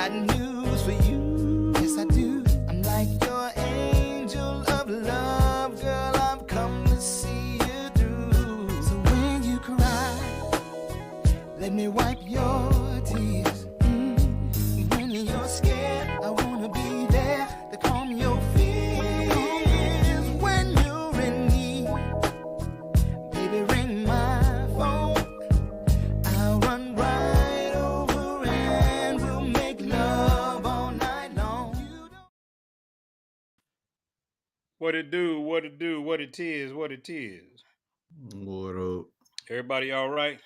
got news for you. Yes, I do. I'm like your angel of love, girl. I've come to see you through. So when you cry, let me wipe your tears. When you're scared, I wanna be there to calm your fears. When you're in need, baby, ring my phone. I'll run right over and we'll make love all night long. What it do, what it do, what it is, what it is. What up? Everybody all right?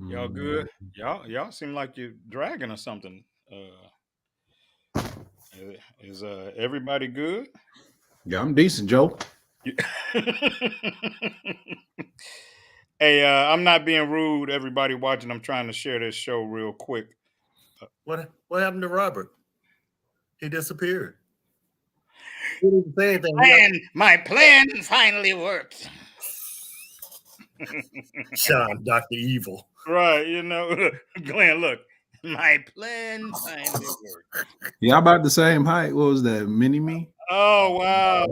Y'all good? Y'all seem like you're dragging or something. Is everybody good? Yeah, I'm decent, Joe. Hey, I'm not being rude. Everybody watching, I'm trying to share this show real quick. What happened to Robert? He disappeared. He didn't say anything. And my plan finally worked. Sean, Dr. Evil. Right, Glenn, look, my plan finally worked. Yeah, about the same height. What was that? Mini me? Oh wow!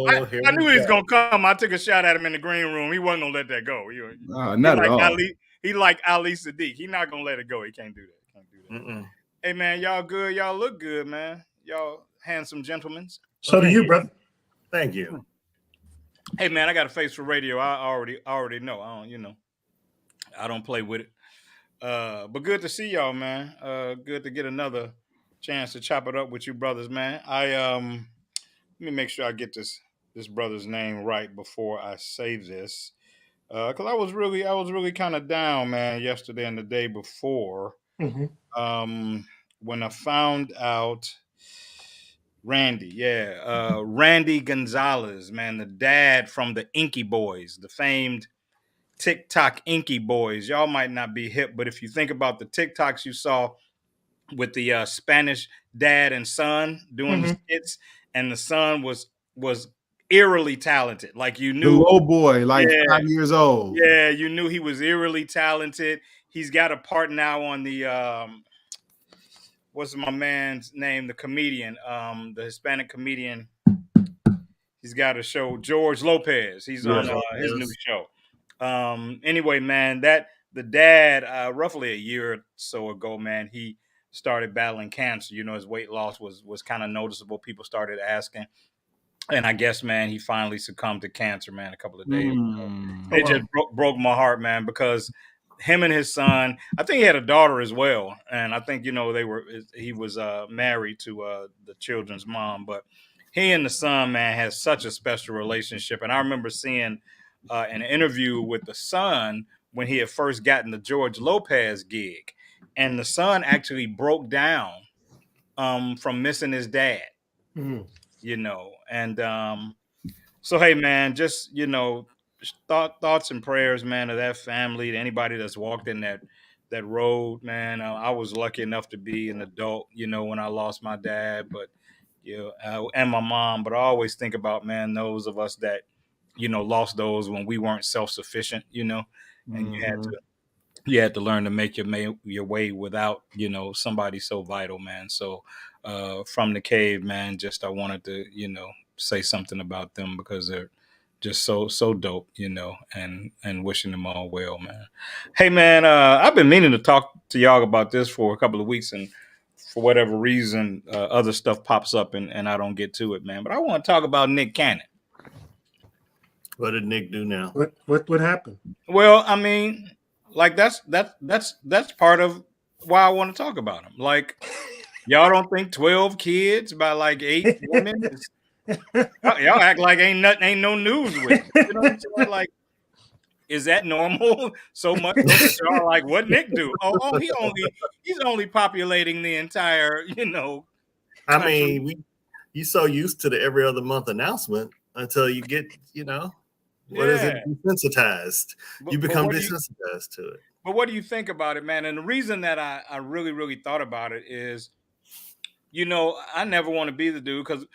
I knew he was go. gonna come. I took a shot at him in the green room. He wasn't gonna let that go. Not at all. He like Ali Sadiq. He not gonna let it go. He can't do that. Mm-mm. Hey man, y'all good? Y'all look good, man. Y'all handsome gentlemen. So do you, brother. Thank you. Hey man, I got a face for radio. I already know. I don't play with it. But good to see y'all, man. Good to get another chance to chop it up with you brothers, man. Let me make sure I get this brother's name right before I say this. Cause I was really kind of down, man, yesterday and the day before. Mm-hmm. When I found out Randy, Randy Gonzalez, man, the dad from the Inky Boys, the famed TikTok Inky Boys. Y'all might not be hip, but if you think about the TikToks you saw with the Spanish dad and son doing the skits, and the son was eerily talented. Like you knew, the little boy, like 5 years old. Yeah, you knew he was eerily talented. He's got a part now on the what's my man's name? The comedian, the Hispanic comedian. He's got a show, George Lopez. He's on his new show. Anyway, man, that the dad, roughly a year or so ago, man, he started battling cancer. His weight loss was kind of noticeable. People started asking. And I guess, man, he finally succumbed to cancer, man, a couple of days ago. It just broke my heart, man, because him and his son, I think he had a daughter as well. And I think, he was married to the children's mom. But he and the son, man, has such a special relationship. And I remember seeing an interview with the son when he had first gotten the George Lopez gig. And the son actually broke down from missing his dad. Mm-hmm. And so hey man, just thoughts and prayers, man, of that family, to anybody that's walked in that road, man. I was lucky enough to be an adult, when I lost my dad, but and my mom. But I always think about, man, those of us that lost those when we weren't self-sufficient, and you had to learn to make your way without somebody so vital, man. So from the cave, man, just I wanted to say something about them because they're just so dope, and wishing them all well, man. Hey man, I've been meaning to talk to y'all about this for a couple of weeks, and for whatever reason other stuff pops up and I don't get to it, man. But I want to talk about Nick Cannon. What did Nick do now? What happened? Well, I mean, like that's part of why I want to talk about him. Like, y'all don't think 12 kids by like 8 women y'all act like ain't no news with it. You know what I'm saying? Like, is that normal? So much that y'all like, what Nick do? Oh, he's only populating the entire, I mean, you so used to the every other month announcement until you get, what is it? Desensitized. You become desensitized to it. But what do you think about it, man? And the reason that I really, really thought about it is, I never want to be the dude, because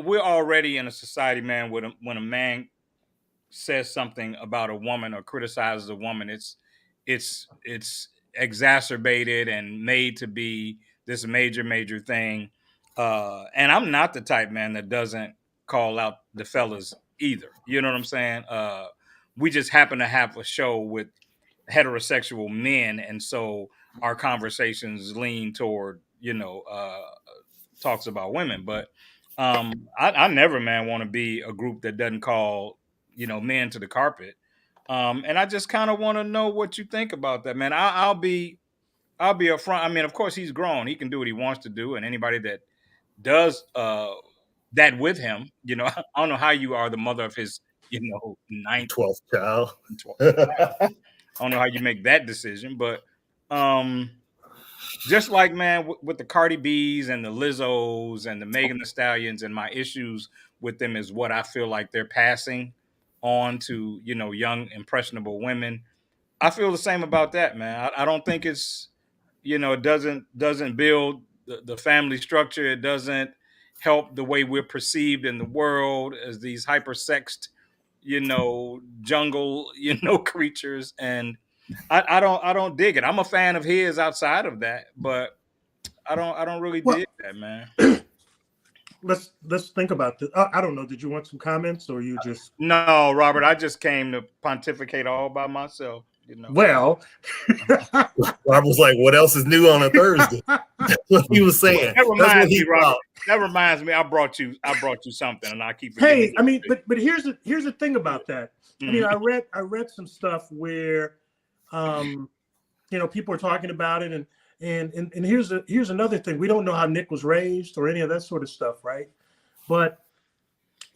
we're already in a society, man, when a man says something about a woman or criticizes a woman, it's exacerbated and made to be this major thing. And I'm not the type, man, that doesn't call out the fellas either. You know what I'm saying? We just happen to have a show with heterosexual men, and so our conversations lean toward, talks about women. But I never, man, want to be a group that doesn't call, men to the carpet. And I just kind of want to know what you think about that, man. I'll be upfront. I mean, of course, he's grown. He can do what he wants to do, and anybody that does that with him, I don't know how you are the mother of his, ninth, 12th child. 12th. I don't know how you make that decision, but just like, man, with the Cardi B's and the Lizzos and the Megan Thee Stallions, and my issues with them is what I feel like they're passing on to, young impressionable women. I feel the same about that, man. I don't think it's, it doesn't build the family structure. It doesn't help the way we're perceived in the world as these hypersexed, jungle, creatures. And I don't dig it. I'm a fan of his outside of that, but I don't really dig that, man. Let's think about this. I don't know. Did you want some comments, or you just? No, Robert. I just came to pontificate all by myself. Well, Robert was like, "What else is new on a Thursday?" That's what he was saying. That reminds me, Robert. That reminds me. I brought you something, and I keep. Hey, I mean, but here's the thing about that. I mean, I read some stuff where, people are talking about it, and here's another thing. We don't know how Nick was raised or any of that sort of stuff, right? But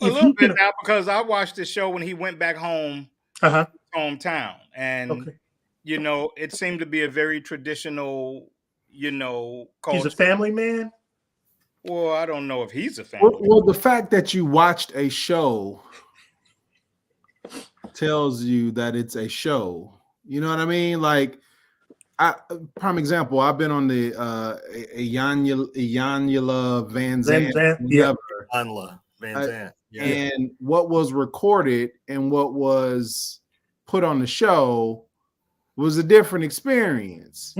a little bit now, because I watched the show when he went back home, hometown, and it seemed to be a very traditional, culture. He's a family man. Well, I don't know if he's a family. Well, the fact that you watched a show tells you that it's a show. You know what I mean? Like, prime example, I've been on the Iyanla Van Zandt, Iyanla Van Zandt. And what was recorded and what was put on the show was a different experience.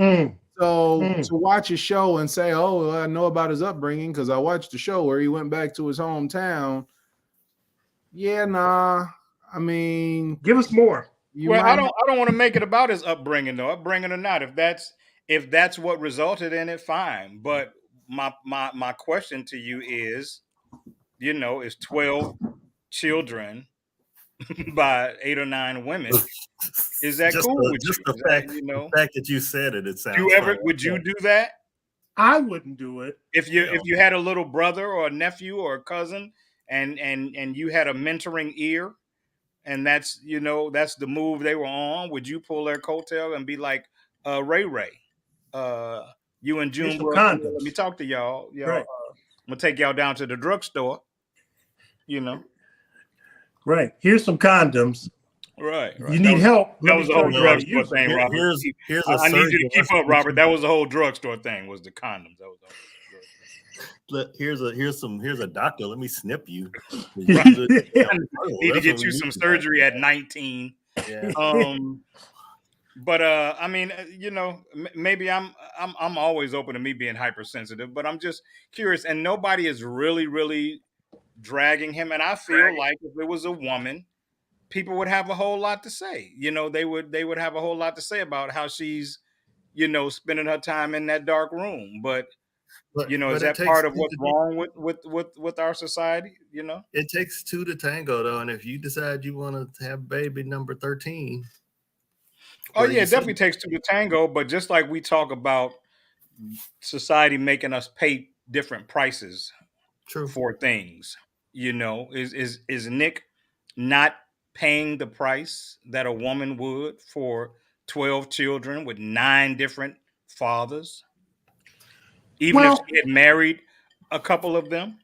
So to watch a show and say, "Oh, I know about his upbringing because I watched the show where he went back to his hometown." Yeah, nah. I mean, give us more. I don't want to make it about his upbringing, though. Upbringing or not, if that's what resulted in it, fine. But my question to you is, is 12 children by 8 or 9 women? Is that cool with you? The fact that you said it, it sounds. Would you do that? I wouldn't do it. If you had a little brother or a nephew or a cousin, and you had a mentoring ear, and that's the move they were on, would you pull their coattail and be like, Ray, you and June, let me talk to y'all. Right. I'm gonna take y'all down to the drugstore. Right. Here's some condoms. Right. You need help. That was the whole drugstore thing, Robert. I need you to keep up, Robert. That was the whole drugstore thing. Was the condoms? That was the whole Here's a doctor. Let me snip you. Need to get you some surgery at 19. Yeah. But I mean, maybe I'm always open to me being hypersensitive, but I'm just curious, and nobody is really dragging him. And I feel like if it was a woman, people would have a whole lot to say. They would have a whole lot to say about how she's, spending her time in that dark room. But is that part of what's wrong with our society? It takes 2 to tango, though, and if you decide you want to have baby number 13. Oh yeah, it definitely takes 2 to tango. But just like we talk about society making us pay different prices for things, is Nick not paying the price that a woman would for 12 children with 9 different fathers, even if she had married a couple of them?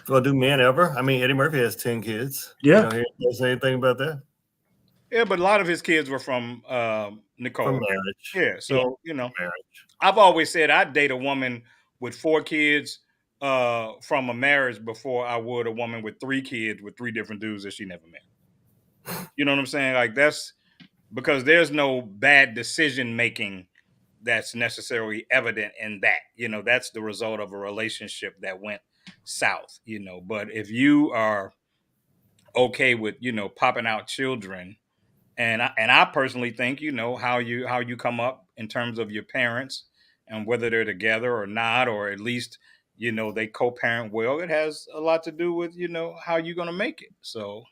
Well, do men ever? I mean, Eddie Murphy has 10 kids. Yeah. You don't say anything about that? Yeah, but a lot of his kids were from Nicole. From marriage. Yeah, so, marriage. I've always said I'd date a woman with 4 kids from a marriage before I would a woman with 3 kids with 3 different dudes that she never met. You know what I'm saying? Like, that's because there's no bad decision making that's necessarily evident in that. That's the result of a relationship that went south. But if you are okay with popping out children, and I personally think how you come up in terms of your parents and whether they're together or not, or at least they co-parent well, it has a lot to do with how you're gonna make it. So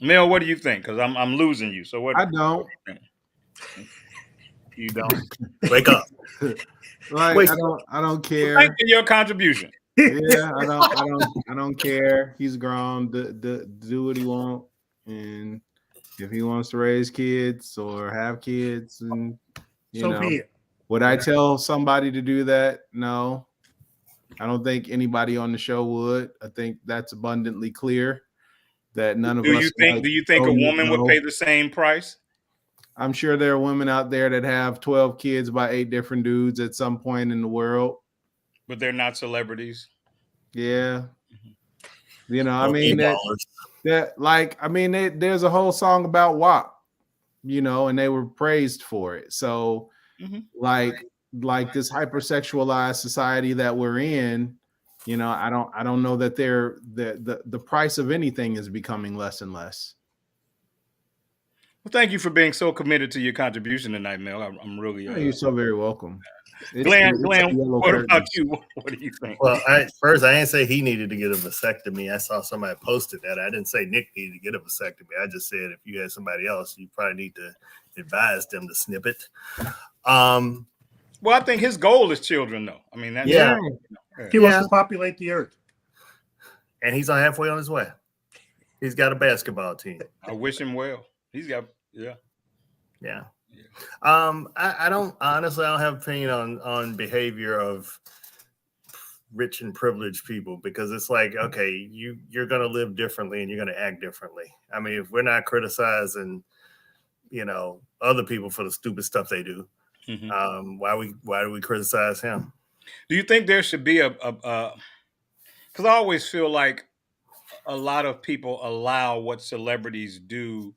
Mel, what do you think? Because I'm losing you. So what I do don't. you think? You don't. Wake up. Like Wait. I don't care. Thank you for your contribution. Yeah, I don't care. He's grown. Do what he wants, and if he wants to raise kids or have kids, and So be it. would I tell somebody to do that? No, I don't think anybody on the show would. I think that's abundantly clear that none of us. Do you think a woman would pay the same price? I'm sure there are women out there that have 12 kids by 8 different dudes at some point in the world. But they're not celebrities. Yeah. I mean, there's a whole song about WAP, and they were praised for it. So like this hypersexualized society that we're in, I don't know that the price of anything is becoming less and less. Well, thank you for being so committed to your contribution tonight, Mel. I'm really. You're so very welcome. Glenn, what about you? What do you think? Well, first, I didn't say he needed to get a vasectomy. I saw somebody posted that. I didn't say Nick needed to get a vasectomy. I just said if you had somebody else, you probably need to advise them to snip it. Well, I think his goal is children, though. I mean, that's He wants to populate the earth, and he's halfway on his way. He's got a basketball team. I wish him well. He's got Yeah. I don't honestly. I don't have an opinion on behavior of rich and privileged people, because it's like, okay, you're going to live differently and you're going to act differently. I mean, if we're not criticizing, other people for the stupid stuff they do, why do we criticize him? Do you think there should be because I always feel like a lot of people allow what celebrities do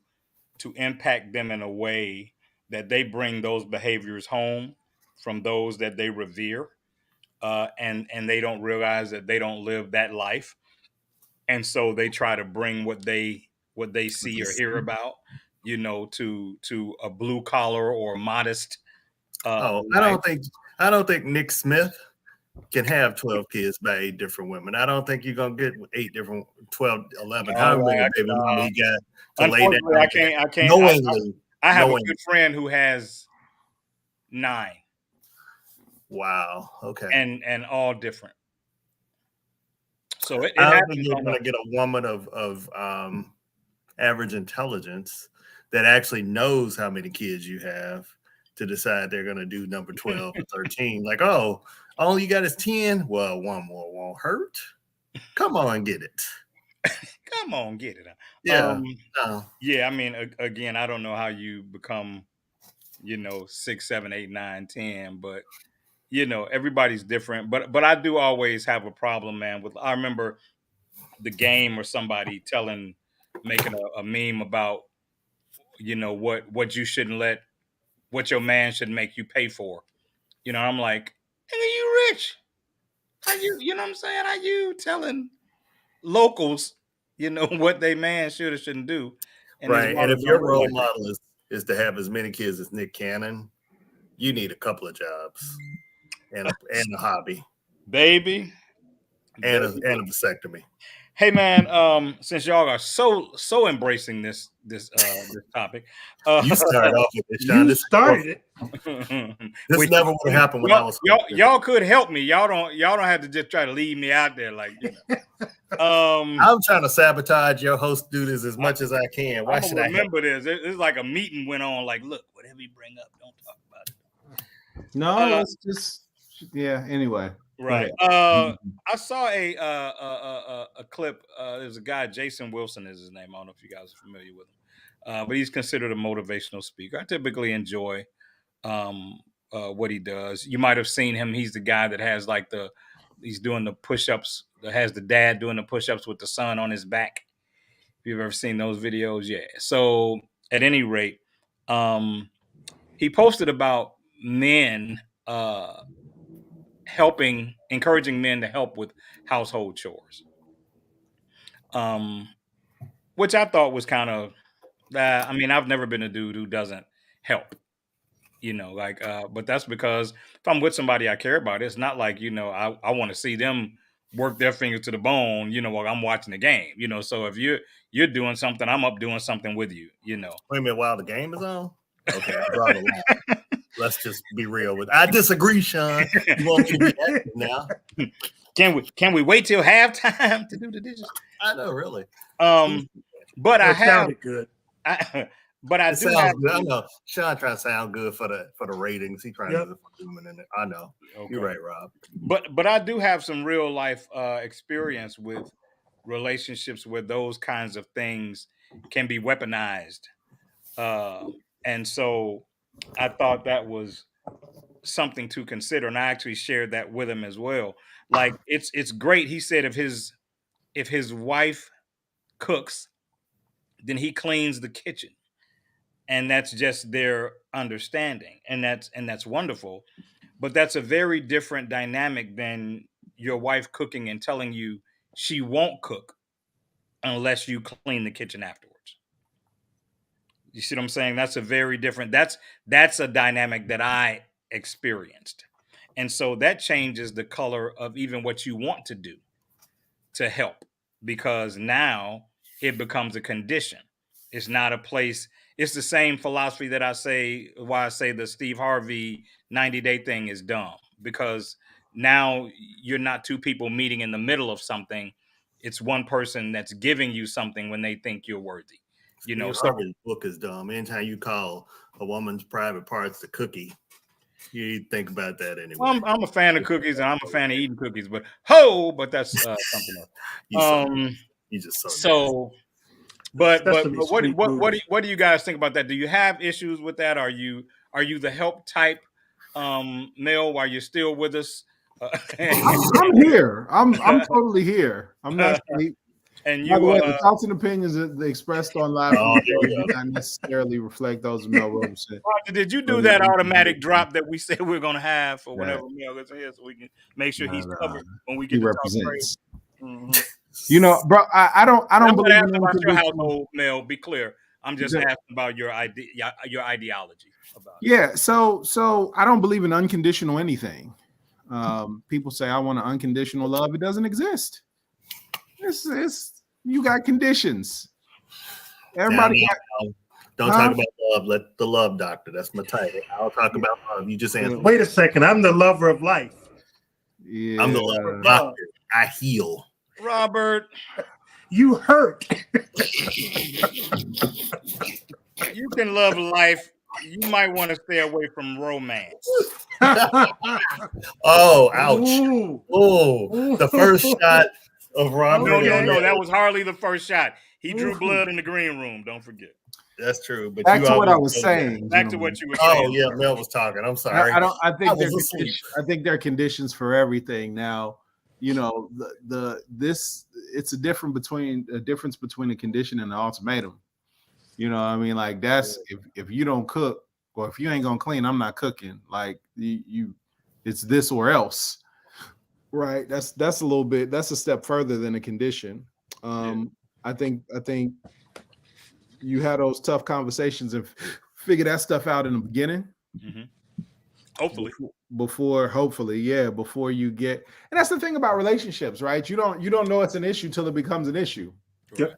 to impact them in a way that they bring those behaviors home from those that they revere, and they don't realize that they don't live that life, and so they try to bring what they see or hear about, to a blue collar or modest. I don't think Nick Smith can have 12 kids by 8 different women. I don't think you're gonna get 8 different, 12, 11. How many baby mama he got to lay down? I can't. I have a good friend who has 9. Wow. Okay. And all different. So I don't think you're gonna get a woman of average intelligence that actually knows how many kids you have to decide they're gonna do number 12 or 13. Like, oh, all you got is 10. Well, one more won't hurt. Come on, get it. Come on, get it. Yeah. Yeah. I mean, again, I don't know how you become, 6, 7, 8, 9, 10, but everybody's different. But I do always have a problem, man. I remember The Game or somebody making a meme about, what you shouldn't what your man should make you pay for. I'm like, hey, you rich? How you know what I'm saying? How you telling locals, what they man should or shouldn't do? Right. And if your role model is to have as many kids as Nick Cannon, you need a couple of jobs and a hobby, baby, and a vasectomy. Hey man, since y'all are so embracing this topic, you started off with this, Sean. You started it. This never would happen when I was. Y'all could help me. Y'all don't have to just try to leave me out there like. I'm trying to sabotage your host duties as much as I can. Why should I remember this? It's like a meeting went on. Like, look, whatever you bring up, don't talk about it. No, it's just Anyway. Right. I saw a clip. There's a guy, Jason Wilson is his name. I don't know if you guys are familiar with him, but he's considered a motivational speaker. I typically enjoy what he does. You might have seen him. He's the guy that has he's doing the push-ups. That has the dad doing the push-ups with the son on his back. If you've ever seen those videos, yeah. So at any rate, he posted about men encouraging men to help with household chores. Which I thought was kind of I mean, I've never been a dude who doesn't help, but that's because if I'm with somebody I care about, it's not like, I want to see them work their fingers to the bone, while I'm watching the game, so if you're doing something, I'm up doing something with you. Wait a minute, while the game is on? Okay, I draw the line. Let's just be real with. I disagree, Sean. You want me to be active now? Can we wait till halftime to do the dishes? I know, really. But I have sounded good. But I do have. Good. I know Sean trying to sound good for the ratings. He trying to do the human in it. I know. Okay. You're right, Rob. But I do have some real life experience with relationships where those kinds of things can be weaponized, and so I thought that was something to consider, and I actually shared that with him as well. Like it's great. He said if his wife cooks, then he cleans the kitchen. And that's just their understanding. And that's wonderful. But that's a very different dynamic than your wife cooking and telling you she won't cook unless you clean the kitchen afterwards. You see what I'm saying? That's a very different, that's a dynamic that I experienced. And so that changes the color of even what you want to do to help, because now it becomes a condition. It's not a place. It's the same philosophy that I say the Steve Harvey 90-day thing is dumb, because now you're not two people meeting in the middle of something. It's one person that's giving you something when they think you're worthy. Steve Harvey's book is dumb. Anytime you call a woman's private parts the cookie, you think about that anyway. Well, I'm a fan of cookies, and I'm a fan of eating cookies, but that's something else. You just so. But what do you guys think about that? Do you have issues with that? Are you the help type, Mel? While you're still with us, I'm here. I'm totally here. I'm not. And by the way, the thoughts and opinions that they expressed on live do not necessarily reflect those of Mel Robeson. Did you do that automatic drop that we said we're going to have for whenever Mel is here, so we can make sure he's covered when we get to represents. Bro, I don't believe in about your household, Mel. Be clear. I'm just asking about your ideology about it. Yeah, so I don't believe in unconditional anything. People say I want an unconditional love. It doesn't exist. It's you got conditions. Everybody don't talk about love. Let the love doctor. That's my title. I'll talk about love. You just answered. Wait a second. I'm the lover of life. Yeah. I'm the lover of doctor. I heal. Robert, you hurt. You can love life. You might want to stay away from romance. Oh, ouch. Oh, the first shot of Robert. No, that was hardly the first shot. He drew blood in the green room. Don't forget. That's true. But back to what I was saying. Back to what you were saying. Oh yeah, Mel was talking. I'm sorry. I think there are conditions for everything. Now, it's a difference between a condition and an ultimatum. You know what I mean? Like that's if you don't cook or if you ain't gonna clean, I'm not cooking. Like you it's this or else. Right. That's a step further than a condition. I think you had those tough conversations and figure that stuff out in the beginning. Mm-hmm. Hopefully. Before you get, and that's the thing about relationships, right? You don't know it's an issue till it becomes an issue. Right.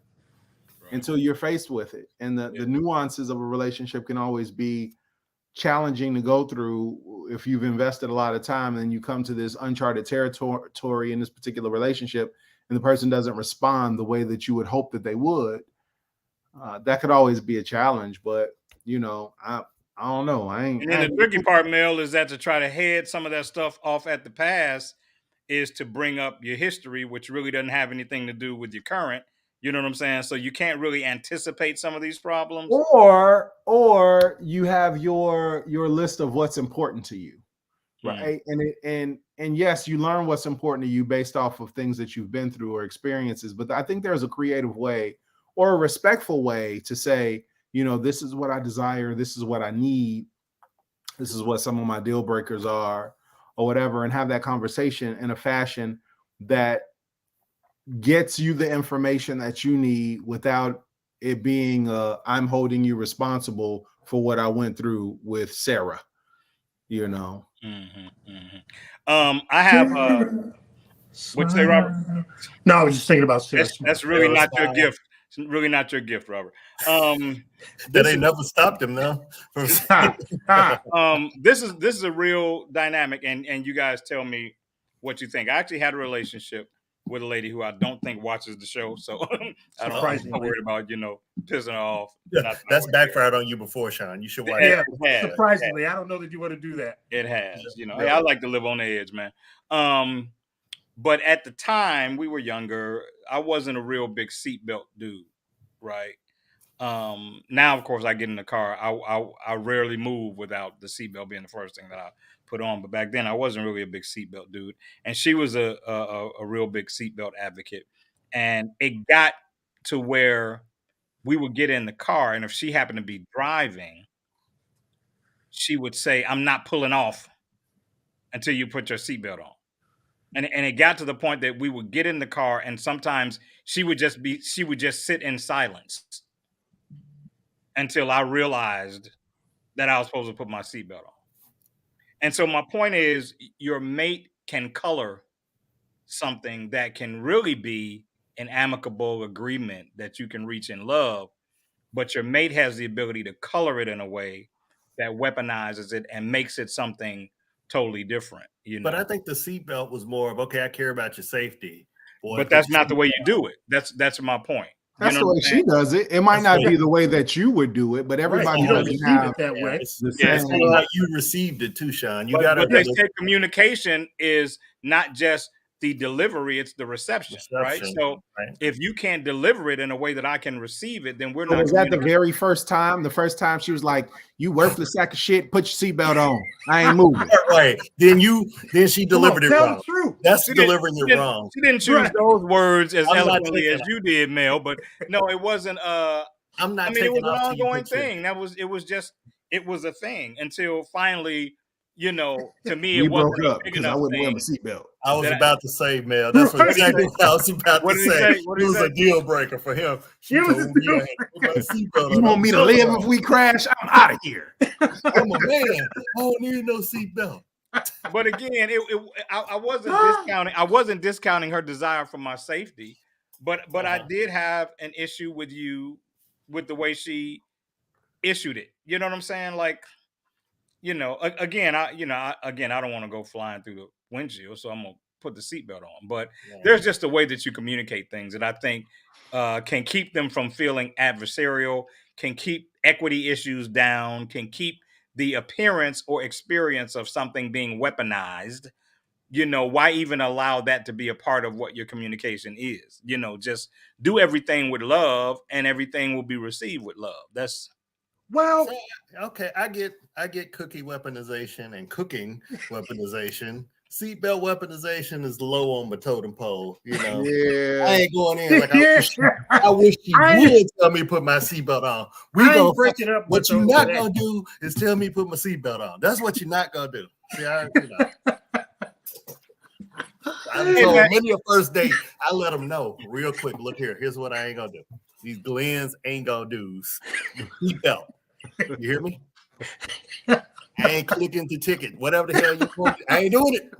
Until you're faced with it. And the nuances of a relationship can always be challenging to go through if you've invested a lot of time and you come to this uncharted territory in this particular relationship and the person doesn't respond the way that you would hope that they would. That could always be a challenge, but I don't know. The tricky part, Mel, is that to try to head some of that stuff off at the past is to bring up your history, which really doesn't have anything to do with your current. You know what I'm saying? So you can't really anticipate some of these problems. Or you have your list of what's important to you, right? And yes, you learn what's important to you based off of things that you've been through or experiences. But I think there's a creative way or a respectful way to say, this is what I desire, this is what I need, This is what some of my deal breakers are, or whatever, and have that conversation in a fashion that gets you the information that you need without it being I'm holding you responsible for what I went through with Sarah, you know. I have what'd you say, Robert? No, I was just thinking about Sarah. That's really not your gift. It's really not your gift, Robert. That ain't never stopped him though. This is a real dynamic, and you guys tell me what you think. I actually had a relationship with a lady who I don't think watches the show, so I don't I'm not worried about pissing her off. That's backfired on you before, Sean. You should watch it. Yeah, surprisingly, I don't know that you want to do that. It has, Hey, I like to live on the edge, man. But at the time we were younger, I wasn't a real big seatbelt dude, right? Now, of course, I get in the car. I rarely move without the seatbelt being the first thing that I put on. But back then, I wasn't really a big seatbelt dude, and she was a real big seatbelt advocate. And it got to where we would get in the car, and if she happened to be driving, she would say, "I'm not pulling off until you put your seatbelt on." And it got to the point that we would get in the car, and sometimes she would just sit in silence until I realized that I was supposed to put my seatbelt on. And so my point is, your mate can color something that can really be an amicable agreement that you can reach in love, but your mate has the ability to color it in a way that weaponizes it and makes it something totally different. But I think the seatbelt was more of, okay, I care about your safety. Boy, but that's not the way you do it. That's my point. That's the way she does it. It might not be the way that you would do it, but everybody doesn't have it that way. It's how you received it too, Sean. You got to. But they say communication is not just the delivery; it's the reception, right? So if you can't deliver it in a way that I can receive it, then we're not. Was that the very first time? The first time she was like, "You worthless sack of shit. Put your seatbelt on. I ain't moving." Right. Then she delivered it wrong. That's delivering it wrong. She didn't choose those words as eloquently as you did, Mel. But no, it wasn't. I'm not. I mean, it was an ongoing thing. It was a thing until finally. To me, it wasn't broke up because I wouldn't wear my seatbelt. I was about to say, Mel. That's exactly what I was about to say. It was a deal breaker for him. She told me you want me to live if we crash? I'm out of here. I'm a man. I don't need no seatbelt. But again, I wasn't discounting. I wasn't discounting her desire for my safety, but I did have an issue with the way she issued it. You know what I'm saying? Like. Again, I don't want to go flying through the windshield, so I'm gonna put the seatbelt on. But there's just a way that you communicate things that I think can keep them from feeling adversarial, can keep equity issues down, can keep the appearance or experience of something being weaponized. Why even allow that to be a part of what your communication is? Just do everything with love, and everything will be received with love. That's. Well, okay, I get cookie weaponization and cooking weaponization. Seatbelt weaponization is low on my totem pole. Yeah. I ain't going in like I wish you would tell me to put my seatbelt on. We gonna break it up. What you're not gonna do is tell me to put my seatbelt on. That's what you're not gonna do. See, I many a first date, I let them know real quick. Look here. Here's what I ain't gonna do. These Glens ain't gonna do. Seatbelt. You hear me? I ain't clicking the ticket. Whatever the hell you want, I ain't doing it.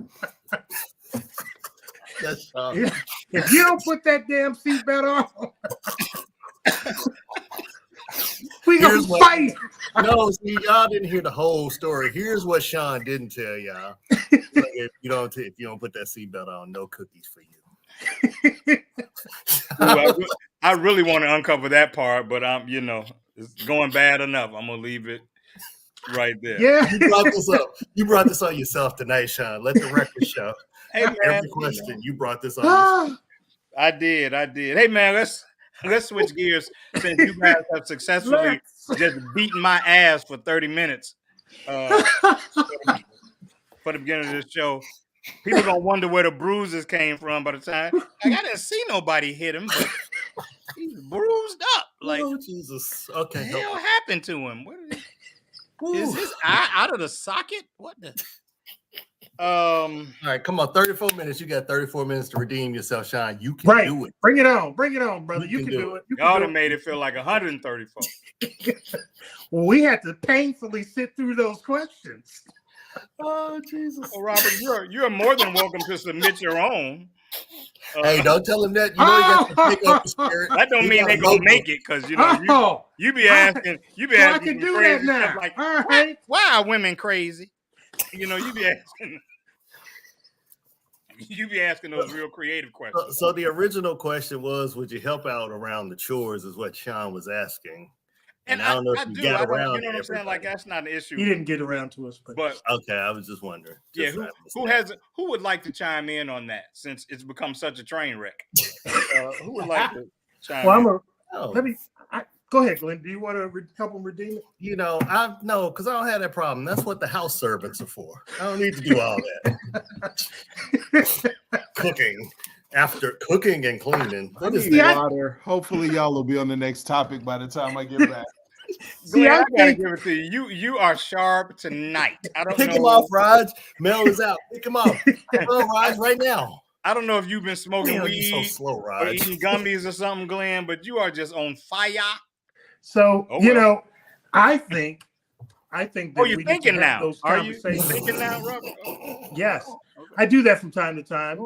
That's if you don't put that damn seatbelt on, we gonna fight. No, see, y'all didn't hear the whole story. Here's what Sean didn't tell y'all. If you don't put that seatbelt on, no cookies for you. I really want to uncover that part, but it's going bad enough. I'm gonna leave it right there. Yeah, you brought this up. You brought this on yourself tonight, Sean. Let the record show. Hey, man, every question you brought this on. I did. Hey man, let's switch gears since you guys have successfully just beaten my ass for 30 minutes for the beginning of this show. People gonna wonder where the bruises came from by the time. I didn't see nobody hit him, but he's bruised up. Like, oh Jesus! Okay, what the hell happened to him? Is his eye out of the socket? What the? All right, come on, 34 minutes. You got 34 minutes to redeem yourself, Sean. You can do it. Bring it on, brother. You can do it. Y'all done made it feel like 134. Well, we had to painfully sit through those questions. Oh, Jesus. Well, Robert, you're more than welcome to submit your own. Hey, don't tell him that. You know, you got to take up the spirit. That don't mean they gonna make it, because you know you be asking. I can do that now. Like, all right. Why are women crazy? You know, you be asking those real creative questions. So the original question was, would you help out around the chores? Is what Sean was asking. And I don't know if you got around. You know what I'm saying? Like, that's not an issue. He didn't get around to us, but okay, I was just wondering. Yeah, who would like to chime in on that, since it's become such a train wreck? Who would like to chime in? Go ahead, Glenn. Do you want to help him redeem it? You know, no, because I don't have that problem. That's what the house servants are for. I don't need to do all that. Cooking. After cooking and cleaning. I need water. Hopefully, y'all will be on the next topic by the time I get back. See, I gotta give it to you. You are sharp tonight. I don't Pick know. him off, Raj. Mel is out. Pick him off. Come on, Raj, right now. I don't know if you've been smoking weed so slow, or eating gummies or something, Glenn, but you are just on fire. So you know, I think that you're thinking now. Are you thinking now, Robert? Yes. Okay. I do that from time to time.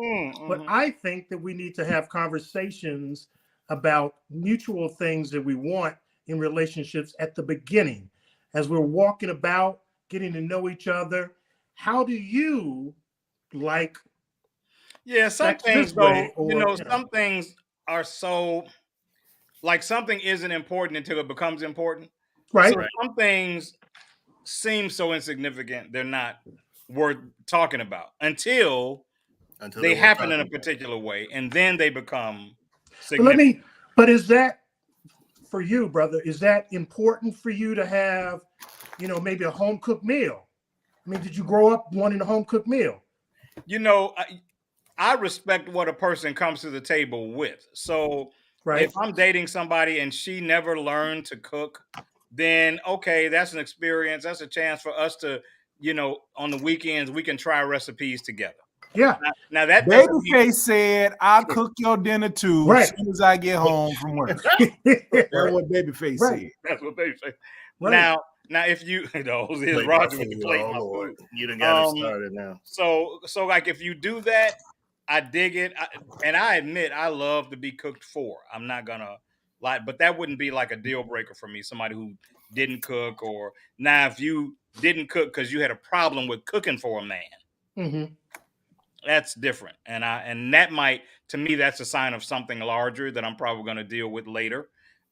But I think that we need to have conversations about mutual things that we want in relationships at the beginning. As we're walking about, getting to know each other. How do you like? Yeah, some things though, some things are so, like, something isn't important until it becomes important. Right. So some things seem so insignificant, they're not worth talking about until they happen in a particular way, and then they become significant. But is that for you, brother? Is that important for you to have, maybe a home cooked meal? I mean, did you grow up wanting a home cooked meal? I respect what a person comes to the table with. So if I'm dating somebody and she never learned to cook, then okay, that's an experience. That's a chance for us to, on the weekends, we can try recipes together. Yeah. Now that Babyface said, "I'll cook your dinner too as soon as I get home from work." That's what Babyface said. That's what Babyface said. Right. Now, if you, here's Roger with the plate. Lord. You done got it started now. So like, if you do that, I dig it, and I admit I love to be cooked for. I'm not gonna lie, but that wouldn't be like a deal breaker for me. Somebody who didn't cook, or now if you didn't cook because you had a problem with cooking for a man, that's different. And that might, to me, that's a sign of something larger that I'm probably going to deal with later.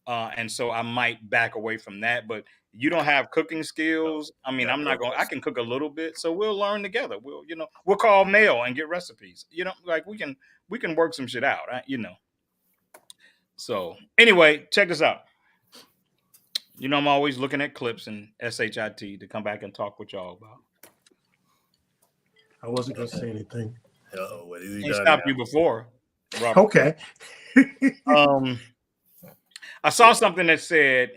And so I might back away from that. But you don't have cooking skills. I mean, I can cook a little bit, so we'll learn together. We'll call Mel and get recipes. Like we can work some shit out. So anyway, check this out. I'm always looking at clips and SHIT to come back and talk with y'all about. I wasn't going to say anything. What is he done stopped now? You before, Robert. Okay. I saw something that said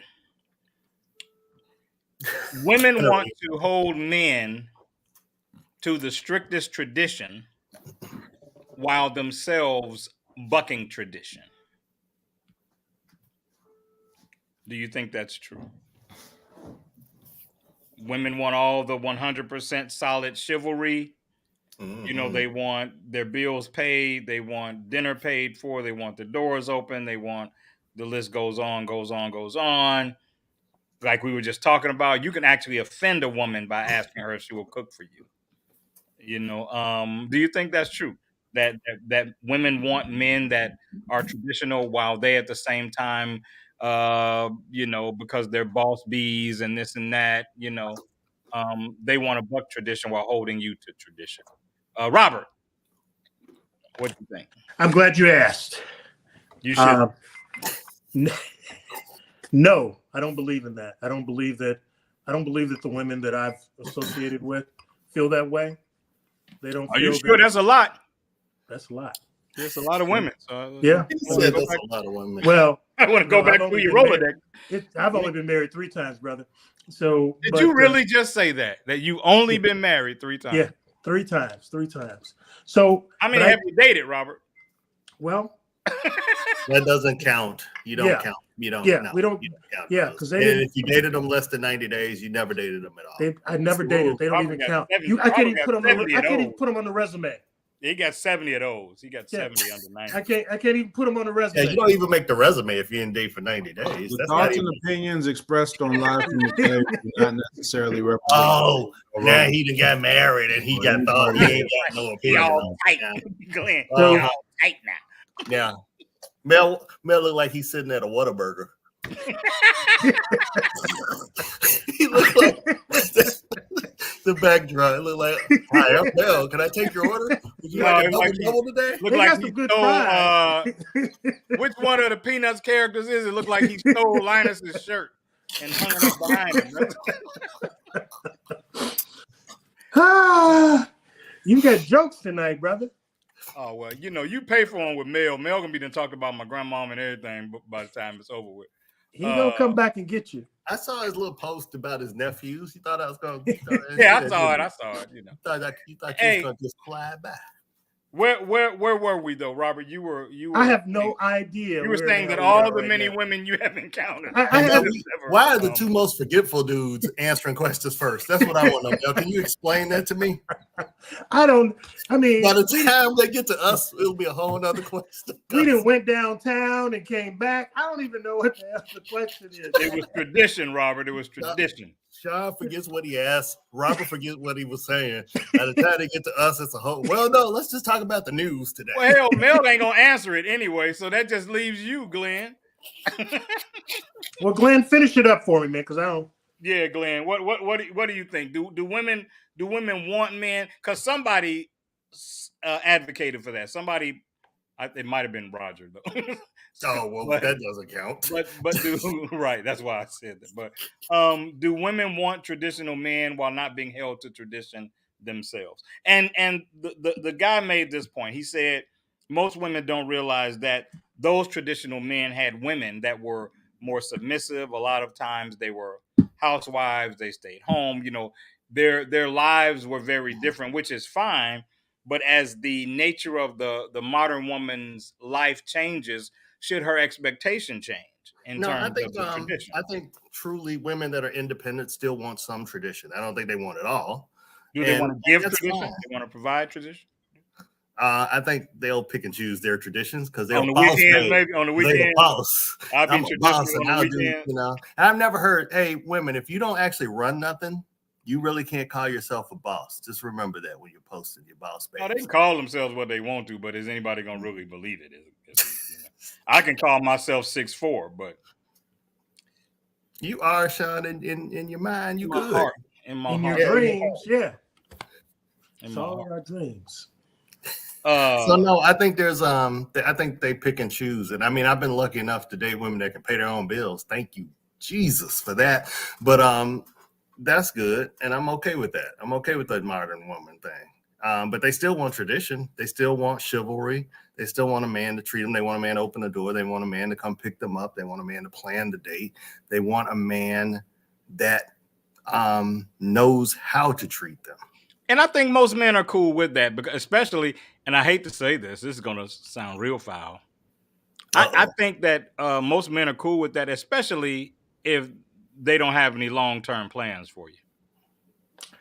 women want to hold men to the strictest tradition while themselves bucking tradition. Do you think that's true? Women want all the 100% solid chivalry. They want their bills paid. They want dinner paid for. They want the doors open. They want, the list goes on. Like we were just talking about, you can actually offend a woman by asking her if she will cook for you. Do you think that's true? That women want men that are traditional while they at the same time, because they're boss bees and this and that, they want to buck tradition while holding you to tradition. Robert, what do you think? I'm glad you asked. You should. No, I don't believe in that. I don't believe that the women that I've associated with feel that way. They don't. Are you sure? That's a lot. That's a lot. There's a lot of women. So yeah, that's a lot of women. Well, I want to go back to your Rolodex. I've only been married 3 times, brother. So did you really just say that you only been married 3 times? Yeah, 3 times. So how many have you dated, Robert? Well, that doesn't count. You don't count. You don't. Yeah, no, we don't. You don't count Yeah, because if you dated them less than 90 days, you never dated them at all. I never dated. They don't even count. I can't even put them on the resume. He got 70 of those. He got 70 under 90. I can't even put them on the resume. Yeah, you don't even make the resume if you didn't date for 90 days. The thoughts and opinions expressed on live from the page do not necessarily represent. Oh, now he done got married and he got thought he ain't got no opinion. All tight. Glenn. So, all tight now. Yeah. Mel looked like he's sitting at a Whataburger. He looked like the backdrop. It looked like, hi, I'm Mel. Can I take your order? Would you like a double today? Look like he stole, which one of the Peanuts characters is it? Looked like he stole Linus's shirt and hung it up behind him. You got jokes tonight, brother. Oh, well, you pay for one with Mel. Mel gonna be done talking about my grandmom and everything by the time it's over with. He gonna come back and get you. I saw his little post about his nephews. You thought I was gonna yeah, I saw it. You thought you was gonna just fly by. Where were we though, Robert? You were. I have no idea. You were saying that all the many women you have encountered. Why are the 2 most forgetful dudes answering questions first? That's what I want to know. Can you explain that to me? I mean, by the time they get to us, it'll be a whole nother question. We done went downtown and came back. I don't even know what the hell the question is. It was tradition, Robert. It was tradition. Sean forgets what he asked. Robert forgets what he was saying. By the time they get to us, it's a whole. Well, no, let's just talk about the news today. Well, hell, Mel ain't gonna answer it anyway, so that just leaves you, Glenn. Well, Glenn, finish it up for me, man, because I don't. Yeah, Glenn. What do you think? Do women want men? Because somebody advocated for that. Somebody. It might have been Roger though. Oh well, that doesn't count. But right? That's why I said that. But do women want traditional men while not being held to tradition themselves? And the guy made this point. He said most women don't realize that those traditional men had women that were more submissive. A lot of times they were housewives. They stayed home. Their lives were very different, which is fine. But as the nature of the modern woman's life changes, should her expectation change in terms of the tradition? I think truly women that are independent still want some tradition. I don't think they want it all. Do they want to give tradition? They want to provide tradition? I think they'll pick and choose their traditions because they're on the weekends, maybe on the weekend. Boss. I'm a boss, and I'll do. And I've never heard, hey, women, if you don't actually run nothing, you really can't call yourself a boss. Just remember that when you're posting your boss page. No, they can call themselves what they want to, but is anybody gonna really believe it? I can call myself 6'4", but you are, Sean, in your mind. You good heart, in my in heart. Your dreams, yeah. It's all our dreams. So no, I think there's I think they pick and choose, and I mean I've been lucky enough to date women that can pay their own bills. Thank you, Jesus, for that. But that's good, and I'm okay with that. I'm okay with the modern woman thing. But they still want tradition. They still want chivalry. They still want a man to treat them. They want a man to open the door. They want a man to come pick them up. They want a man to plan the date. They want a man that knows how to treat them. And I think most men are cool with that, because especially, and I hate to say this is going to sound real foul. I think that most men are cool with that, especially if they don't have any long-term plans for you,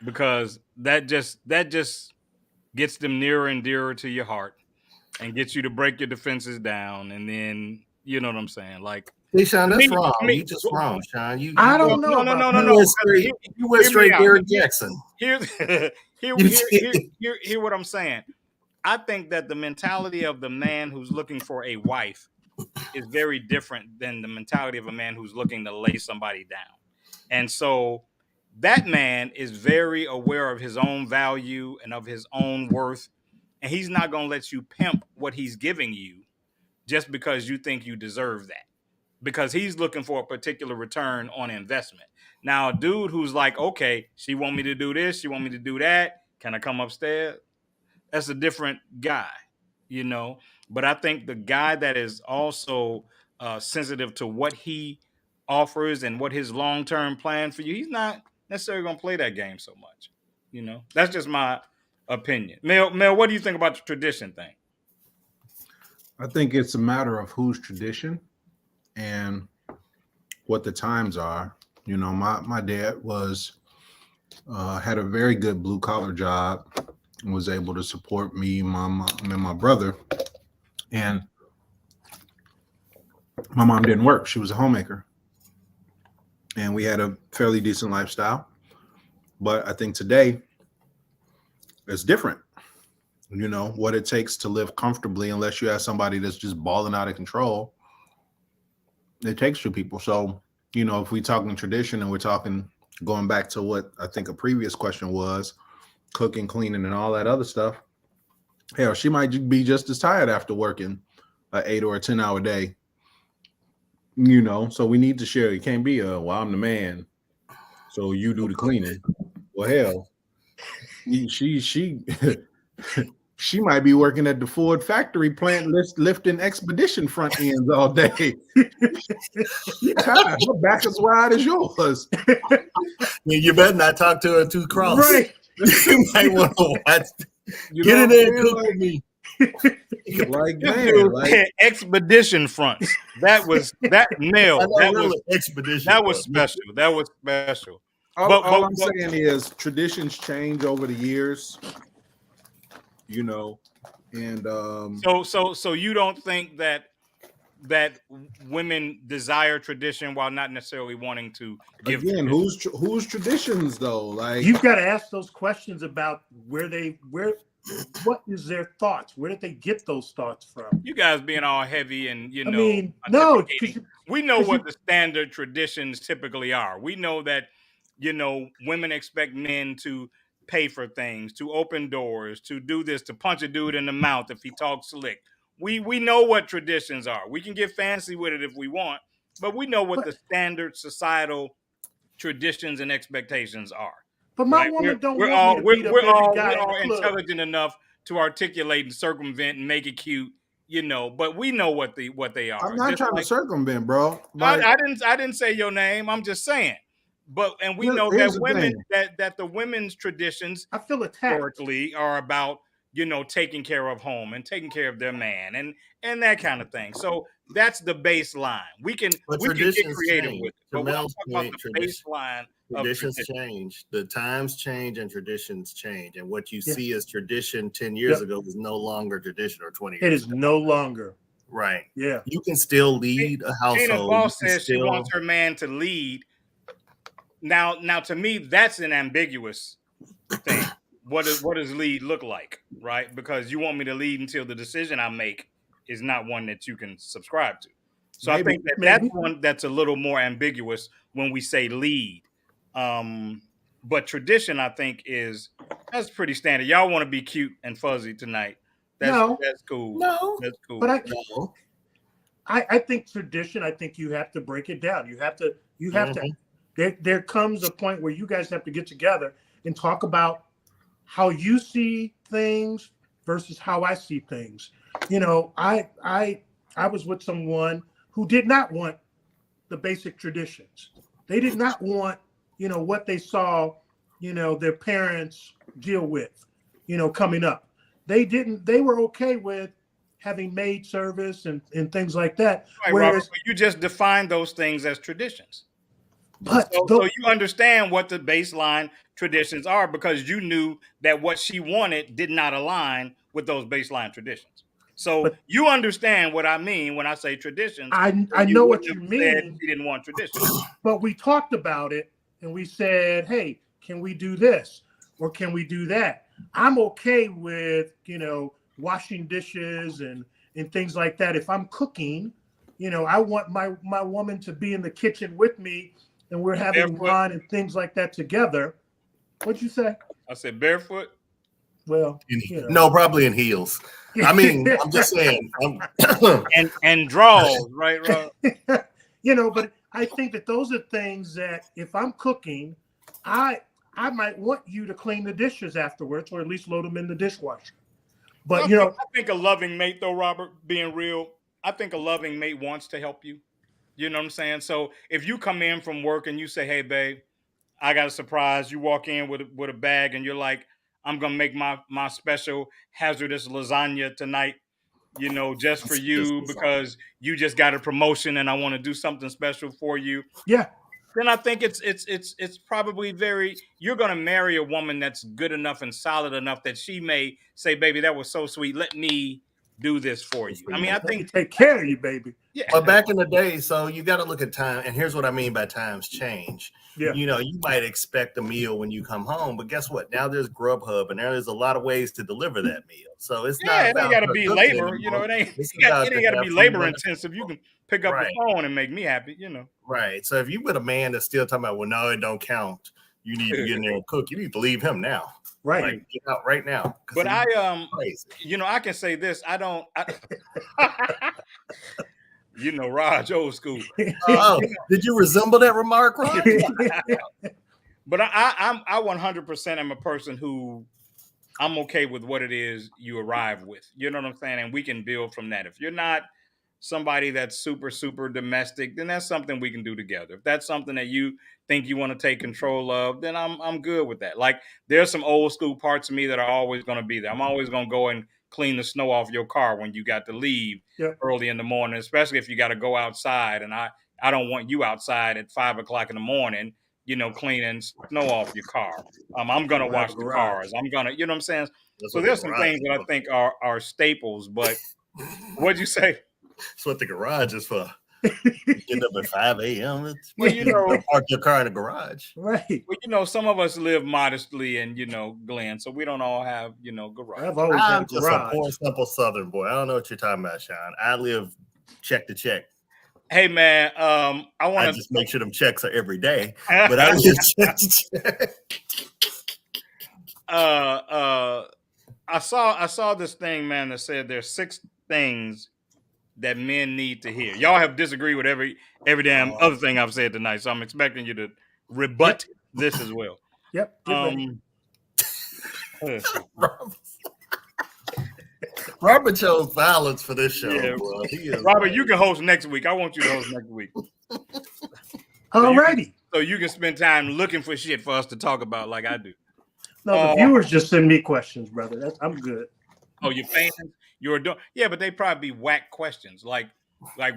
because that just gets them nearer and dearer to your heart and gets you to break your defenses down. And then, you know what I'm saying? Like, hey, Sean, that's wrong. You just wrong, Sean. I don't know. No. You went straight Derek Jackson. Hear what I'm saying. I think that the mentality of the man who's looking for a wife is very different than the mentality of a man who's looking to lay somebody down. And so that man is very aware of his own value and of his own worth. And he's not going to let you pimp what he's giving you just because you think you deserve that, because he's looking for a particular return on investment. Now, a dude who's like, okay, she want me to do this, she want me to do that, can I come upstairs? That's a different guy, you know. But I think the guy that is also sensitive to what he offers and what his long-term plan for you, he's not necessarily going to play that game so much. You know, that's just my opinion. Mel, what do you think about the tradition thing? I think it's a matter of whose tradition and what the times are. You know, my dad was had a very good blue collar job and was able to support me, my mom, and my brother. And my mom didn't work; she was a homemaker, and we had a fairly decent lifestyle. But I think today it's different. You know what it takes to live comfortably, unless you have somebody that's just balling out of control. It takes two people. So, you know, if we're talking tradition and we're talking going back to what I think a previous question was, cooking, cleaning, and all that other stuff, hell, she might be just as tired after working an 8 or a 10-hour day. You know, so we need to share. It can't be well, I'm the man, so you do the cleaning. Well, hell, she she might be working at the Ford factory plant lifting expedition front ends all day. Her back as wide as yours. You better not talk to her too cross. Right. You might want to watch. Get in there and cook with me. Like, man, like expedition fronts. That was that Mel. That was expedition. That was special. That was special. All I'm saying is traditions change over the years. You know, and so you don't think that women desire tradition while not necessarily wanting to give again tradition? whose traditions though? Like, you've got to ask those questions about what is their thoughts? Where did they get those thoughts from? You guys being all heavy and I mean, no, we know what the standard traditions typically are. We know that, you know, women expect men to pay for things, to open doors, to do this, to punch a dude in the mouth if he talks slick. We know what traditions are. We can get fancy with it if we want, but we know what the standard societal traditions and expectations are. But my woman don't want me to beat up every guy in the club. Intelligent enough to articulate and circumvent and make it cute, you know. But we know what they are. I'm not trying to circumvent, bro. I didn't say your name. I'm just saying. And we know that women that the women's traditions, I feel attacked, historically are about, you know, taking care of home and taking care of their man and that kind of thing. So that's the baseline. We can get creative with it. But we're talking about the baseline. Traditions change, the times change, and traditions change. And what you see as tradition 10 years ago is no longer tradition, or 20 years ago. It is no longer. Right. Yeah. You can still lead a household. Tina Boss says she wants her man to lead. Now, to me, that's an ambiguous thing. What does lead look like, right? Because you want me to lead until the decision I make is not one that you can subscribe to. So I think that's one that's a little more ambiguous when we say lead. But tradition, I think, that's pretty standard. Y'all want to be cute and fuzzy tonight. That's cool. No, that's cool. But I think tradition. I think you have to break it down. You have to. There comes a point where you guys have to get together and talk about how you see things versus how I see things. You know, I was with someone who did not want the basic traditions. They did not want, you know, what they saw, you know, their parents deal with, you know, coming up. They were okay with having maid service and things like that. Right, whereas Robert, you just define those things as traditions. But so you understand what the baseline traditions are because you knew that what she wanted did not align with those baseline traditions. So you understand what I mean when I say traditions. I know what you mean. She didn't want traditions. But we talked about it and we said, hey, can we do this or can we do that? I'm okay with, you know, washing dishes and things like that. If I'm cooking, you know, I want my woman to be in the kitchen with me and we're having wine and things like that together. What'd you say? I said barefoot. Well, no, probably in heels. I mean, I'm just saying. and draws, right, Rob? You know, but I think that those are things that if I'm cooking, I might want you to clean the dishes afterwards, or at least load them in the dishwasher. But you know, I think a loving mate, though, Robert, being real, I think a loving mate wants to help you. You know what I'm saying? So if you come in from work and you say, "Hey, babe, I got a surprise," you walk in with a bag and you're like, "I'm gonna make my special hazardous lasagna tonight, just for you because you just got a promotion and I want to do something special for you." Yeah. Then I think it's probably you're gonna marry a woman that's good enough and solid enough that she may say, "Baby, that was so sweet. Let me do this for you." I mean, I Let me think take care of you, baby. yeah. But back in the day, so you got to look at time. And here's what I mean by times change. Yeah. You might expect a meal when you come home, but guess what? Now there's Grubhub, and there's a lot of ways to deliver that meal. So it's not Yeah, it ain't about got to her be cooking labor. anymore. It ain't. It's It about ain't got to have be food labor on the- intensive. You can pick up the Right. phone and make me happy. Right. So if you with a man that's still talking about, well, no, it don't count. You need to get in there and cook. You need to leave him now. Right. Like, get out right now. But crazy. I can say this. I don't. Raj, old school. Did you resemble that remark, Raj? But I 100% am a person who I'm okay with what it is you arrive with. You know what I'm saying? And we can build from that. If you're not somebody that's super, super domestic, then that's something we can do together. If that's something that you think you want to take control of, then I'm good with that. Like there's some old school parts of me that are always going to be there. I'm always going to go and clean the snow off your car when you got to leave early in the morning, especially if you got to go outside. And I don't want you outside at 5 o'clock in the morning, cleaning snow off your car. I'm going to wash the cars. I'm going to, you know what I'm saying? So there's some things that I think are staples, but what'd you say? That's what the garage is for. Get up at 5 a.m. Well, park your car in the garage. Right. Well, some of us live modestly and, Glenn, so we don't all have, garage. I'm just a poor, simple Southern boy. I don't know what you're talking about, Sean. I live check to check. Hey, man, I just make sure them checks are every day, but I live check to check. I saw this thing, man, that said there's 6 things that men need to hear. Y'all have disagreed with every damn other thing I've said tonight, so I'm expecting you to rebut this as well. Yep. Robert chose violence for this show. Yeah. Robert, you can host next week. I want you to host next week. Alrighty. So you can spend time looking for shit for us to talk about like I do. No, the viewers just send me questions, brother. I'm good. Oh, your fans? You're doing, yeah, but they probably be whack questions like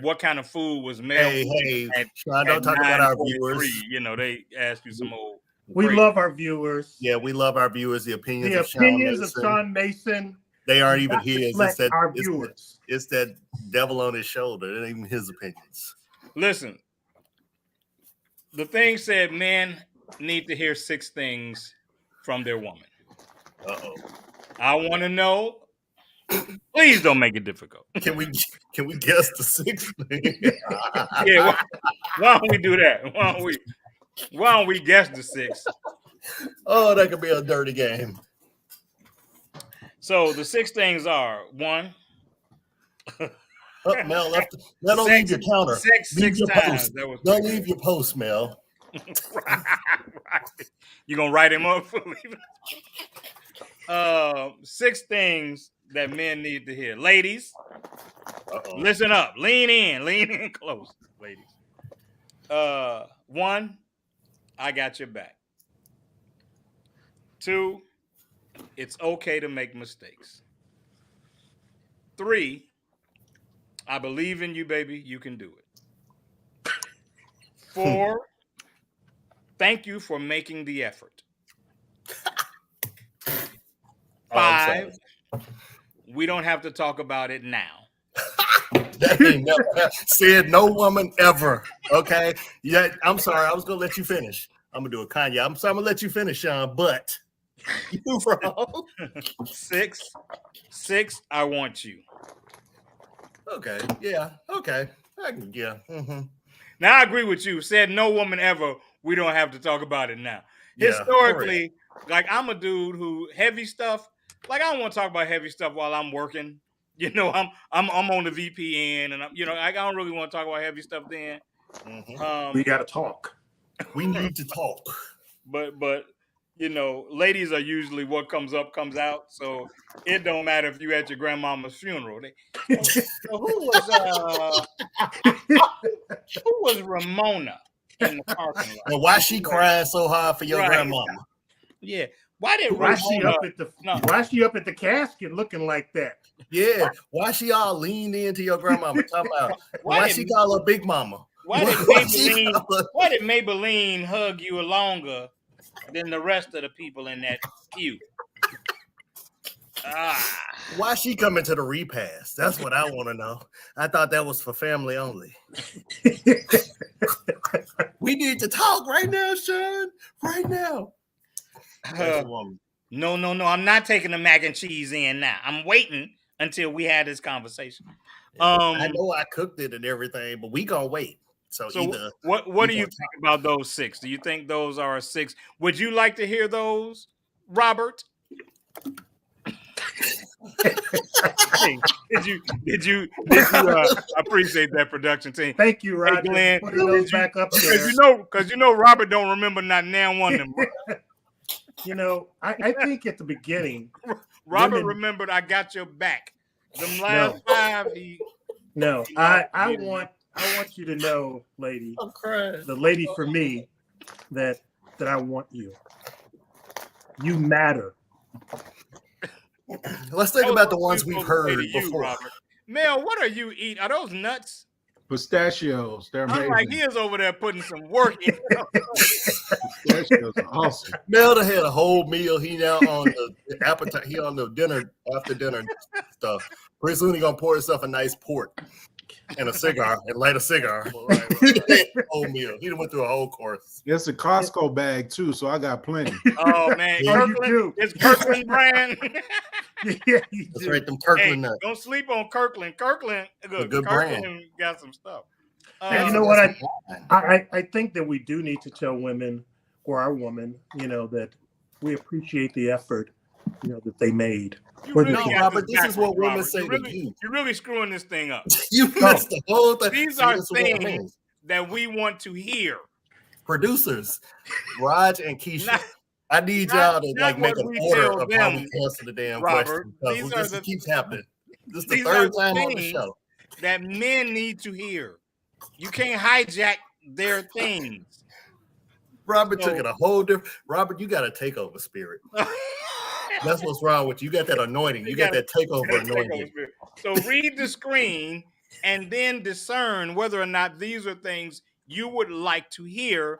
what kind of food was made? Hey, Sean, don't talk about our viewers. They ask you some old. We love our viewers. Yeah, we love our viewers. The opinions of Sean Mason. They aren't even his. It's that devil on his shoulder. It ain't even his opinions. Listen, the thing said men need to hear 6 things from their woman. Uh-oh. I want to know. Please don't make it difficult. Can we guess the 6th thing? Yeah, why don't we do that? Why don't we guess the 6? Oh, that could be a dirty game. So the 6 things are 1. Mel left. Don't leave your counter. Six times. Don't leave your post, Mel. Right. You gonna write him up for leaving? 6 things that men need to hear. Ladies, listen up. Lean in close, ladies. 1, I got your back. 2, it's okay to make mistakes. 3, I believe in you, baby. You can do it. 4, thank you for making the effort. 5, we don't have to talk about it now. That ain't never said no woman ever. Okay. Yeah, I'm sorry. I was gonna let you finish. I'm gonna do a Kanye. I'm sorry, I'm gonna let you finish, Sean, but you wrong. 6, I want you. Okay. Yeah. Okay. Yeah. Mm-hmm. Now I agree with you. Said no woman ever. We don't have to talk about it now. Yeah, historically, like I'm a dude who heavy stuff. Like I don't want to talk about heavy stuff while I'm working. I'm on the VPN, and I don't really want to talk about heavy stuff then. We gotta talk. We need to talk. But you know, ladies are usually what comes up comes out. So it don't matter if you at your grandmama's funeral. So who was Ramona in the parking lot? And why she crying so hard for your Right. grandmama? Yeah. Why did Why Ramona? she up at the casket looking like that? Yeah. Why she all leaned into your grandmama? Talk about why she call her Big Mama? Why did Maybelline hug you longer than the rest of the people in that pew? Why she coming to the repast? That's what I want to know. I thought that was for family only. We need to talk right now, Sean. Right now. No. I'm not taking the mac and cheese in now. I'm waiting until we had this conversation. I know I cooked it and everything, but we gonna wait. So either what do you think about those 6? Do you think those are 6? Would you like to hear those, Robert? Hey, did you appreciate that production team? Thank you, Roger. Hey, Glenn, putting those back up there. Because you know Robert don't remember not now one of them. You know, I think at the beginning, Robert remembered I got your back. Them last 5. I want you to know, lady, I'm crying. the lady for me, that I want you. You matter. Let's think about the ones we've heard before. Robert. Mel, what are you eating? Are those nuts? Pistachios. They're amazing. I'm like, he is over there putting some work in. Pistachios are awesome. Mel had a whole meal. He now on the appetite. He on the dinner after dinner stuff. Pretty soon he gonna pour himself a nice port and a cigar and light a cigar. Whole meal. He went through a whole course. It's a Costco bag too, so I got plenty. Oh man, it's Kirkland brand. Yeah, you That's do. right, them Kirkland nuts. Don't sleep on Kirkland. Kirkland, good brand. Kirkland got some stuff. And you know what? I think that we do need to tell women or our women, you know, that we appreciate the effort, you know, that they made. Robert, this is what women say to you. You're really screwing this thing up. You missed the whole thing. These are things that we want to hear. Producers, Raj and Keisha. I need y'all to make an order of how we answer the damn question. Because this keeps happening. This is the third time on the show. That men need to hear. You can't hijack their things. Robert took it a whole different. Robert, you got a takeover spirit. That's what's wrong with you. You got that anointing. You got that takeover anointing. So read the screen and then discern whether or not these are things you would like to hear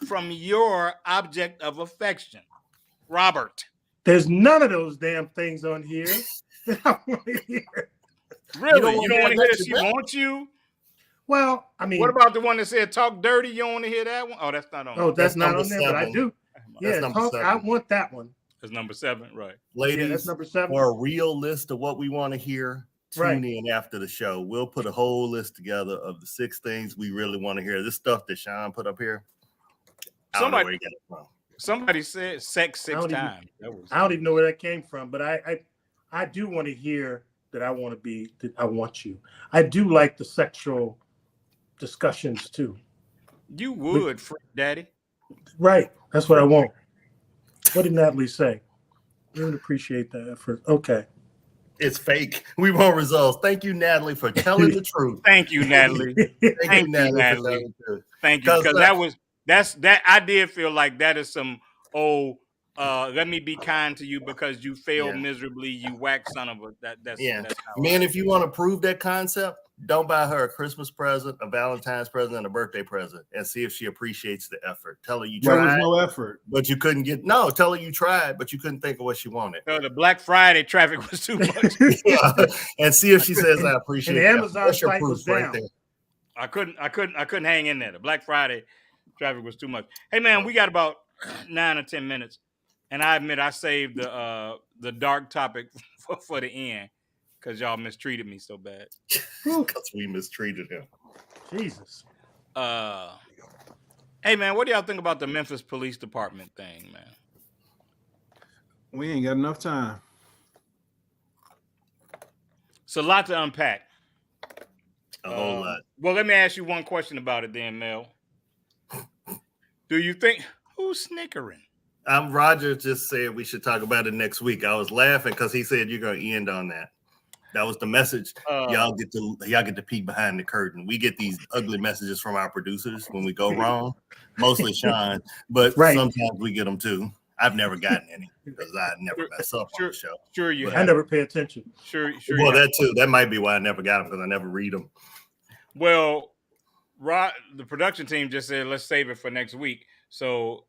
from your object of affection. Robert. There's none of those damn things on here that I want to hear. Really? You don't want to hear that she wants you? Well, I mean, what about the one that said talk dirty? You don't want to hear that one? Oh, that's not on. Oh, that's not on there, but I do. Yeah, I want that one. That's number 7, right? Ladies, that's number 7. For a real list of what we want to hear, tune in after the show. We'll put a whole list together of the 6 things we really want to hear. This stuff that Sean put up here. Somebody said sex 6 times. I don't even know where that came from, but I do want to hear that I want you. I do like the sexual discussions too. You would, freak daddy. Right. That's what I want. What did Natalie say? I would appreciate that effort. Okay. It's fake. We want results. Thank you, Natalie, for telling the truth. Thank you, Natalie. Thank you, Natalie. Thank you. Because that I did feel like that is some let me be kind to you because you failed miserably, you whack son of a that's man, if you want to prove that concept, don't buy her a Christmas present, a Valentine's present, and a birthday present, and see if she appreciates the effort. Tell her you tried. There was no effort, but you couldn't tell her you tried, but you couldn't think of what she wanted. So the Black Friday traffic was too much. And see if she says I appreciate it. And the Amazon site was down. There. I couldn't hang in there. The Black Friday traffic was too much. Hey man, we got about 9 or 10 minutes, and I admit I saved the dark topic for the end because y'all mistreated me so bad. Because we mistreated him. Jesus. Hey man, what do y'all think about the Memphis Police Department thing, man? We ain't got enough time. It's a lot to unpack. A whole lot. Well, let me ask you one question about it then, Mel. Do you think who's snickering? Roger just said we should talk about it next week. I was laughing because he said you're going to end on that. That was the message. Y'all get to peek behind the curtain. We get these ugly messages from our producers when we go wrong, mostly Sean, but sometimes we get them too. I've never gotten any because I never mess up on the show. Sure, you. I never pay attention. Sure. Well, that too. That might be why I never got them because I never read them. Well, the production team just said let's save it for next week. So,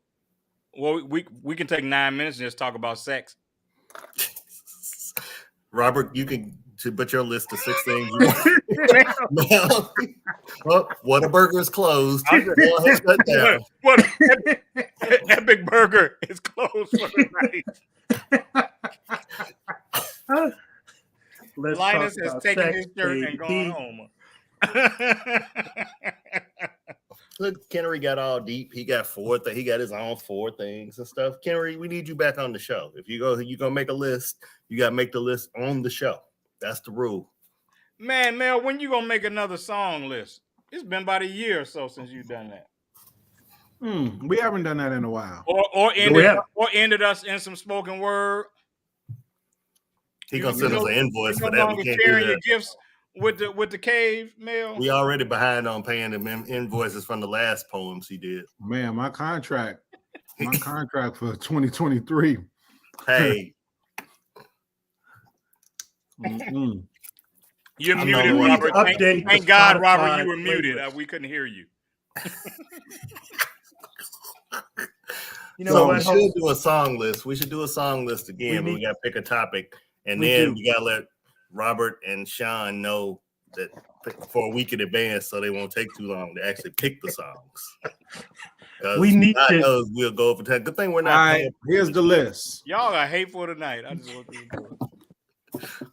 we can take 9 minutes and just talk about sex. Robert, you can put your list of 6 things you want. Well, Whataburger is closed. What Epic Burger is closed for the night. Linus has taken his shirt and gone home. Look, Kennery got all deep. He got he got his own 4 things and stuff. Kennery, we need you back on the show. If you're gonna make a list, you gotta make the list on the show. That's the rule. Man, Mel, when you gonna make another song list? It's been about a year or so since you've done that. We haven't done that in a while. Or ended us in some spoken word. He gonna send us an invoice for that. We can't sharing your gifts with the cave, Mel. We already behind on paying him invoices from the last poems he did. Man, my contract for 2023. Hey. You're muted, Robert. Thank God, Robert, you were muted. We couldn't hear you. We should do a song list. We should do a song list again, but we got to pick a topic. And then we got to let Robert and Sean know that for a week in advance so they won't take too long to actually pick the songs. We need to. We'll go over time. Good thing we're not. All right, here's the list. Y'all are hateful tonight. I just want to do it.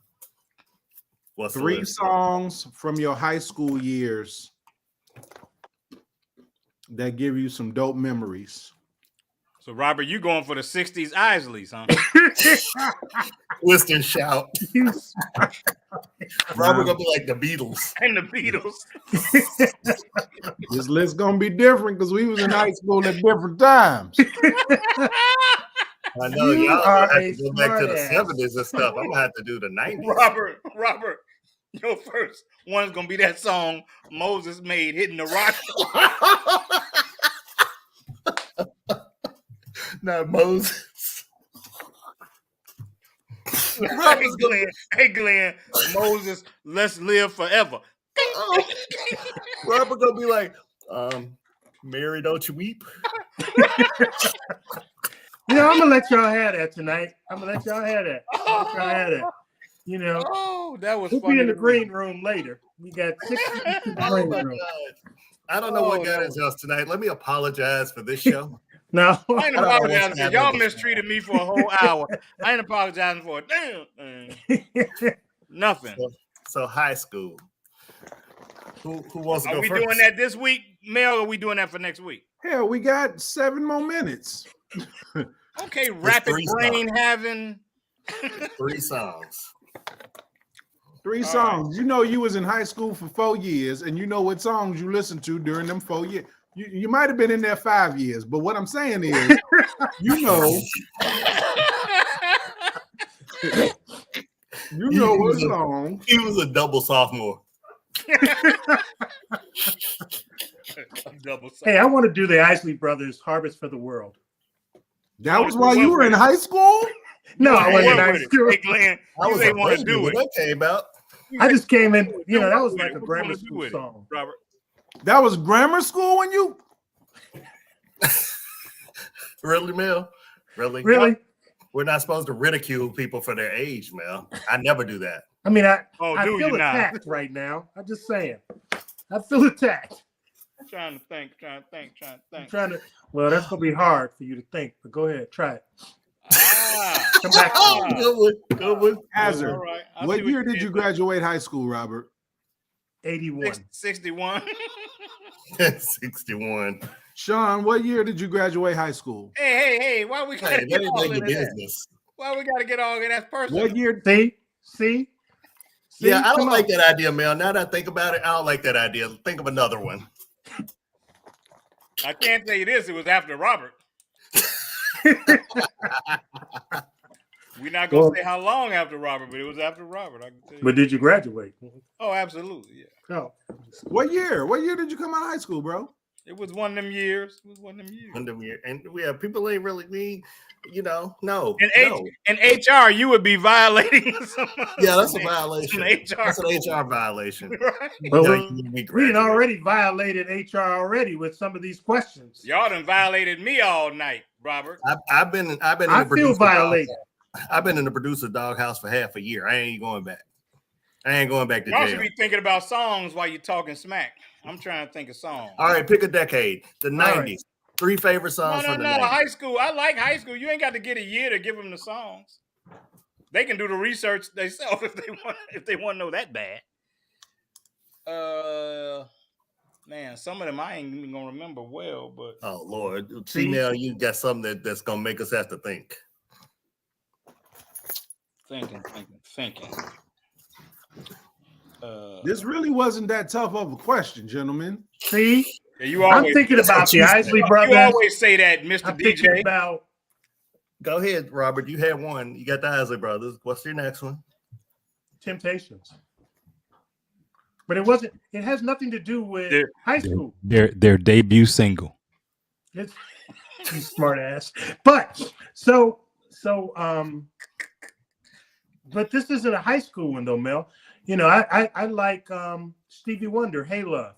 What's 3 songs from your high school years that give you some dope memories. So, Robert, you going for the 60s Isleys, huh? Twist and shout. Robert gonna be like the Beatles. And the Beatles. This list gonna be different because we was in high school at different times. I know y'all have to go back to the 70s and stuff. I'm gonna have to do the 90s. Robert, your first one's gonna be that song Moses made, Hitting the Rock. Not Moses. Hey Glenn, Moses, let's live forever. Robert gonna be like, Mary, don't you weep. I'm gonna let y'all have that tonight. You know, that was we'll funny. be in the green room later. We got 6 in the green room. I don't know what got into us tonight. Let me apologize for this show. No, I ain't apologizing. Y'all mistreated me for a whole hour. I ain't apologizing for a damn thing. Nothing. So high school. Who wants to go first? Are we doing that this week, Mel, or are we doing that for next week? Hell, we got 7 more minutes. Okay, rapid brain having 3 songs. 3 songs. Right. You know you was in high school for 4 years, and you know what songs you listened to during them 4 years. You might have been in there 5 years, but what I'm saying is, you know what song. He was a double sophomore. Hey, I want to do the Isley Brothers Harvest for the World. That was while you were in high school? No, I wasn't in high school. Hey, Glenn, you ain't want to do it. That came out. I just came in, that was like a grammar school song. Robert. That was grammar school when you? Really, Mel? Really? Really? We're not supposed to ridicule people for their age, Mel. I never do that. I mean, I feel attacked right now. I'm just saying. I feel attacked. I'm trying to think. Well, that's going to be hard for you to think, but go ahead. Try it. Come back. Good one. Hazard. Right. What year did you graduate high school, Robert? 81. 61. 61. Sean, what year did you graduate high school? Hey, why we gotta get all in business? Why we gotta get all in that personal? What year? See? Yeah, I don't like that idea, Mel. Now that I think about it, I don't like that idea. Think of another one. I can't tell you this. It was after Robert. We're not gonna say how long after Robert, but it was after Robert. I can tell you. But did you graduate? Oh, absolutely, yeah. Oh. What year? What year did you come out of high school, bro? It was one of them years. And yeah, people ain't really me, no. In HR, you would be violating some. Yeah, that's a violation. That's an HR violation. Right. Well, we had already violated HR already with some of these questions. Y'all done violated me all night, Robert. I've been. I feel violated. I've been in the producer doghouse for half a year. I ain't going back. I ain't going back to Y'all jail. should be thinking about songs while you're talking smack. I'm trying to think of songs. All right, pick a decade. The 90s. Right. 3 favorite songs from the 90s. High school. I like high school. You ain't got to get a year to give them the songs. They can do the research themselves if they want to know that bad. Man, some of them I ain't even gonna remember well, but oh Lord. See now you got something that's gonna make us have to think. Thinking. This really wasn't that tough of a question, gentlemen. See, yeah, I'm thinking about the Isley Brothers. You always say that, Mr. I'm DJ. thinking about. Go ahead, Robert. You had one. You got the Isley Brothers. What's your next one? Temptations. But it wasn't. It has nothing to do with high school. Their debut single. It's you smart ass. But so. But this isn't a high school one though, Mel. You know, I like Stevie Wonder, "Hey Love,"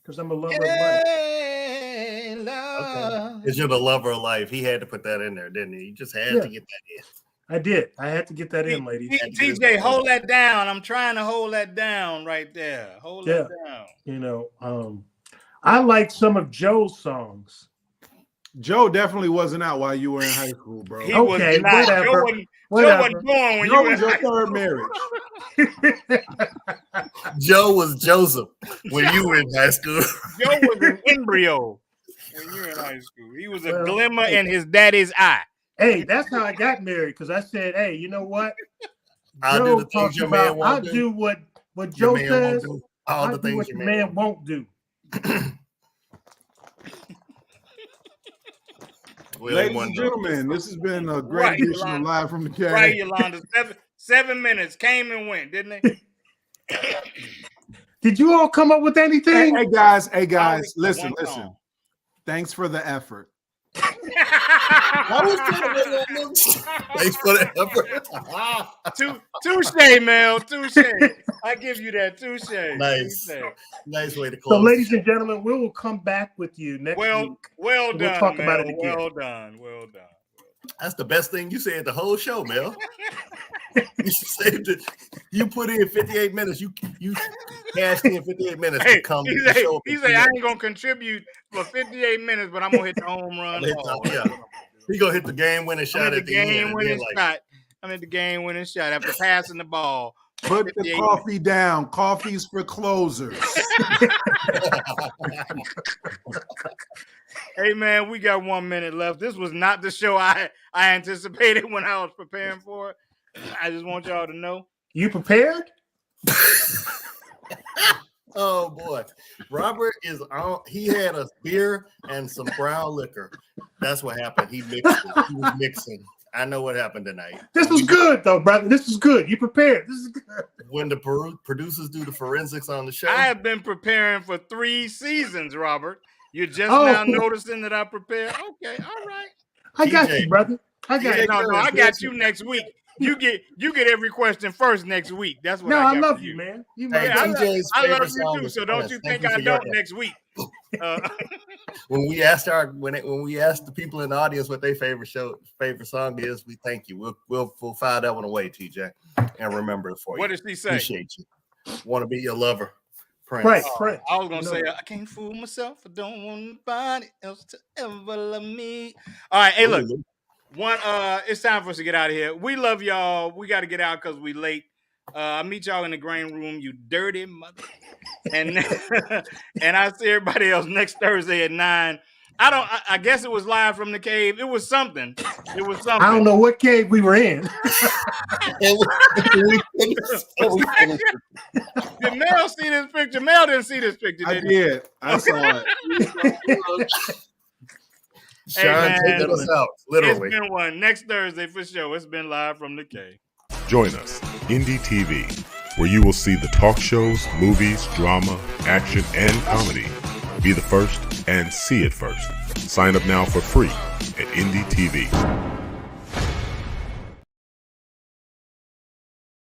because I'm a lover of life. Hey, love. Because you're the lover of life. He had to put that in there, didn't he? You just had to get that in. I did. I had to get that in, ladies. TJ, hold that down. I'm trying to hold that down right there. Hold that down. You know, I like some of Joe's songs. Joe definitely wasn't out while you were in high school, bro. He was not. Joe wasn't born when Joe you were was your third marriage. Joe was Joseph when you were in high school. Joe was an embryo when you were in high school. He was a glimmer in his daddy's eye. Hey, that's how I got married, because I said, hey, you know what? I'll do the things your man won't do. I'll do what Joe says. All the things what your man won't do. Ladies and gentlemen, this has been a great edition of Live from the Cave. Right, Yolanda. 7 minutes came and went, didn't they? Did you all come up with anything? Hey guys, listen. Thanks for the effort. Thanks for the effort. Touche, Mel. Touche. I give you that. Touche. Nice way to close. So, ladies and gentlemen, we will come back with you next week. Well done. We'll talk Mel. about it again. Well done. That's the best thing you said the whole show, Mel. You saved it. You put in 58 minutes. You cashed in 58 minutes to come to the show. He said, I ain't going to contribute for 58 minutes, but I'm going to hit the home run. He's going to hit the game-winning shot at the end. I'm at the game-winning shot after passing the ball. Put the coffee down. Coffee's for closers. Hey, man, we got 1 minute left. This was not the show I anticipated when I was preparing for it. I just want y'all to know. You prepared? Oh, boy. Robert is on. He had a beer and some brown liquor. That's what happened. He was mixing. I know what happened tonight. This was good, though, brother. This is good. You prepared. This is good. When the producers do the forensics on the show. I have been preparing for 3 seasons, Robert. You're just now noticing that I prepared. Okay, all right. I got you, brother. I got you. No, I got you next week. You get every question first next week. That's what I love you, man. I love you too. So don't you think I don't next week? When we asked the people in the audience what their favorite song is, we thank you. We'll file that one away, TJ, and remember it for you. What did she say? Appreciate you. Want to be your lover. Prince. Right, Prince. I was gonna say I can't fool myself. I don't want nobody else to ever love me. All right, hey, look. It's time for us to get out of here. We love y'all. We got to get out because we late. I'll meet y'all in the green room, you dirty mother. And I'll see everybody else next Thursday at 9. I guess it was live from the cave. It was something. I don't know what cave we were in. Did Mel see this picture? Mel didn't see this picture, did he? I did. I saw it. Sean taking us out, literally. It's been one. Next Thursday for sure. It's been live from the K. Join us, Indie TV, where you will see the talk shows, movies, drama, action, and comedy. Be the first and see it first. Sign up now for free at Indie TV.